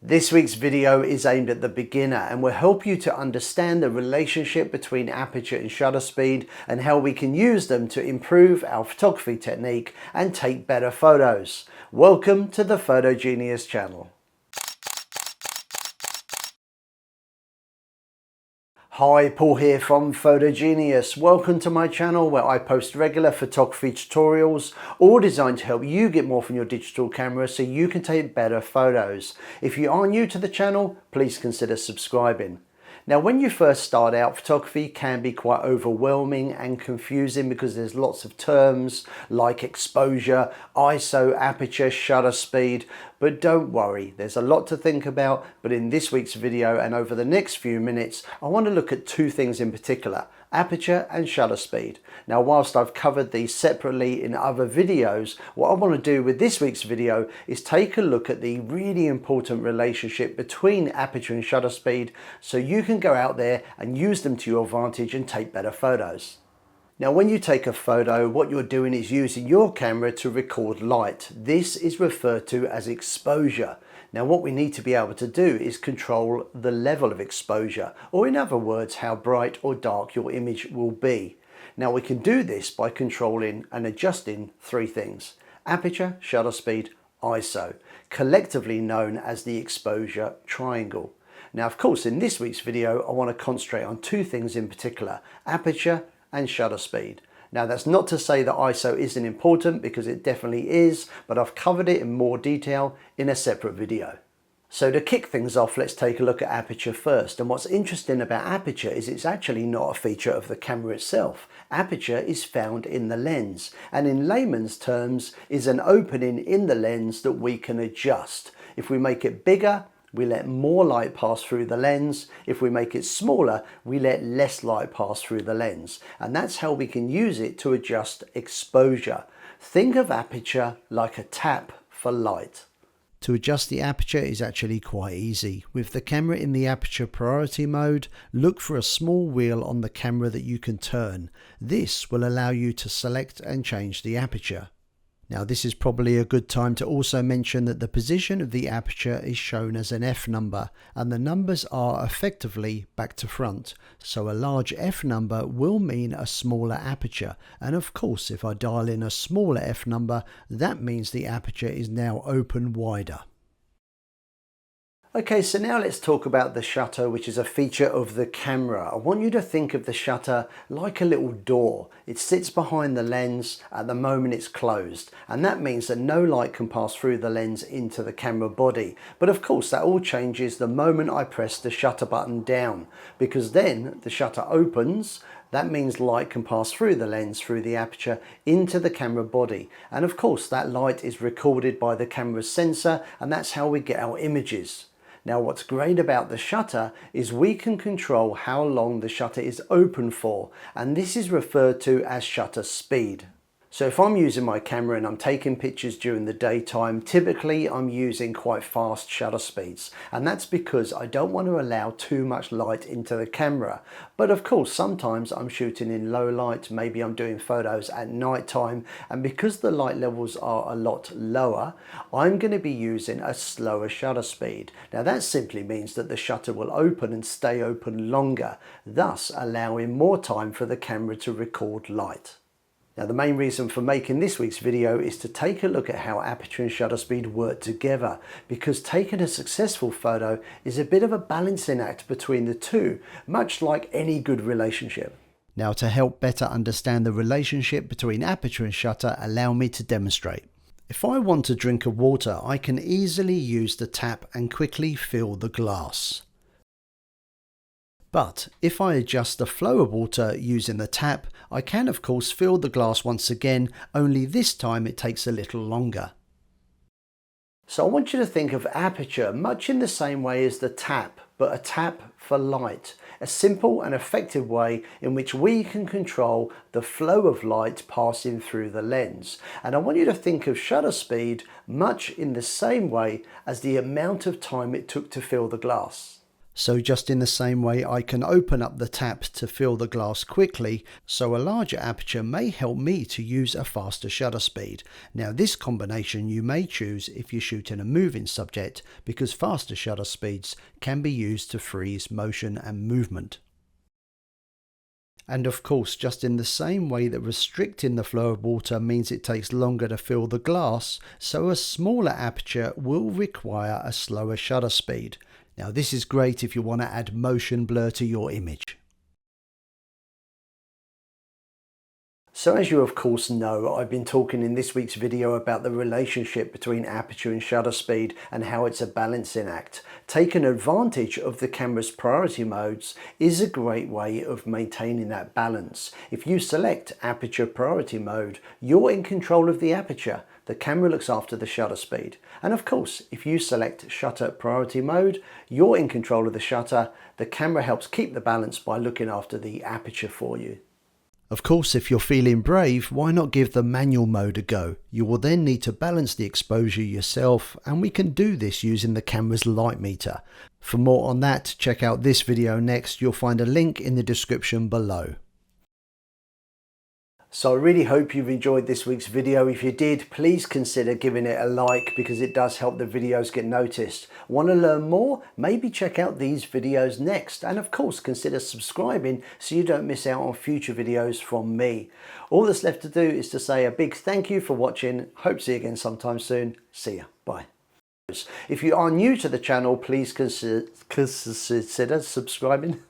This week's video is aimed at the beginner and will help you to understand the relationship between aperture and shutter speed and how we can use them to improve our photography technique and take better photos. Welcome to the Photo Genius channel. Hi, Paul here from Photo Genius. Welcome to my channel where I post regular photography tutorials, all designed to help you get more from your digital camera so you can take better photos. If you are new to the channel, please consider subscribing. Now, when you first start out, photography can be quite overwhelming and confusing because there's lots of terms like exposure, ISO, aperture, shutter speed. But don't worry, there's a lot to think about. But in this week's video and over the next few minutes, I want to look at two things in particular: aperture and shutter speed. Now, whilst I've covered these separately in other videos, what I want to do with this week's video is take a look at the really important relationship between aperture and shutter speed so you can go out there and use them to your advantage and take better photos. Now, when you take a photo, what you're doing is using your camera to record light. This is referred to as exposure. Now, what we need to be able to do is control the level of exposure, or in other words, how bright or dark your image will be. Now, we can do this by controlling and adjusting three things: aperture, shutter speed, ISO, collectively known as the exposure triangle. Now, of course, in this week's video, I want to concentrate on two things in particular: aperture and shutter speed. Now, that's not to say that ISO isn't important, because it definitely is, but I've covered it in more detail in a separate video. So to kick things off, let's take a look at aperture first. And what's interesting about aperture is it's actually not a feature of the camera itself. Aperture is found in the lens, and in layman's terms is an opening in the lens that we can adjust. If we make it bigger, we let more light pass through the lens. If we make it smaller, we let less light pass through the lens. And that's how we can use it to adjust exposure. Think of aperture like a tap for light. To adjust the aperture is actually quite easy. With the camera in the aperture priority mode, look for a small wheel on the camera that you can turn. This will allow you to select and change the aperture. Now, this is probably a good time to also mention that the position of the aperture is shown as an F number, and the numbers are effectively back to front. So a large F number will mean a smaller aperture, and of course if I dial in a smaller F number, that means the aperture is now open wider. Okay, so now let's talk about the shutter, which is a feature of the camera. I want you to think of the shutter like a little door. It sits behind the lens at the moment it's closed, and that means that no light can pass through the lens into the camera body. But of course that all changes the moment I press the shutter button down, because then the shutter opens. That means light can pass through the lens, through the aperture, into the camera body. And of course that light is recorded by the camera's sensor, and that's how we get our images. Now, what's great about the shutter is we can control how long the shutter is open for, and this is referred to as shutter speed. So if I'm using my camera and I'm taking pictures during the daytime, typically I'm using quite fast shutter speeds, and that's because I don't want to allow too much light into the camera. But of course, sometimes I'm shooting in low light, maybe I'm doing photos at night time, and because the light levels are a lot lower, I'm going to be using a slower shutter speed. Now, that simply means that the shutter will open and stay open longer, thus allowing more time for the camera to record light. Now, the main reason for making this week's video is to take a look at how aperture and shutter speed work together, because taking a successful photo is a bit of a balancing act between the two, much like any good relationship. Now, to help better understand the relationship between aperture and shutter, allow me to demonstrate. If I want a drink of water, I can easily use the tap and quickly fill the glass. But if I adjust the flow of water using the tap, I can of course fill the glass once again, only this time it takes a little longer. So I want you to think of aperture much in the same way as the tap, but a tap for light. A simple and effective way in which we can control the flow of light passing through the lens. And I want you to think of shutter speed much in the same way as the amount of time it took to fill the glass. So just in the same way I can open up the tap to fill the glass quickly, so a larger aperture may help me to use a faster shutter speed. Now this combination you may choose if you shoot in a moving subject, because faster shutter speeds can be used to freeze motion and movement. And of course, just in the same way that restricting the flow of water means it takes longer to fill the glass, so a smaller aperture will require a slower shutter speed. Now this is great if you want to add motion blur to your image. So as you of course know, I've been talking in this week's video about the relationship between aperture and shutter speed and how it's a balancing act. Taking advantage of the camera's priority modes is a great way of maintaining that balance. If you select aperture priority mode, you're in control of the aperture. The camera looks after the shutter speed. And of course, if you select shutter priority mode, you're in control of the shutter. The camera helps keep the balance by looking after the aperture for you. Of course, if you're feeling brave, why not give the manual mode a go? You will then need to balance the exposure yourself, and we can do this using the camera's light meter. For more on that, check out this video next. You'll find a link in the description below. So I really hope you've enjoyed this week's video. If you did, please consider giving it a like, because it does help the videos get noticed. Want to learn more? Maybe check out these videos next. And of course, consider subscribing so you don't miss out on future videos from me. All that's left to do is to say a big thank you for watching. Hope to see you again sometime soon. See ya. Bye. If you are new to the channel, please consider subscribing.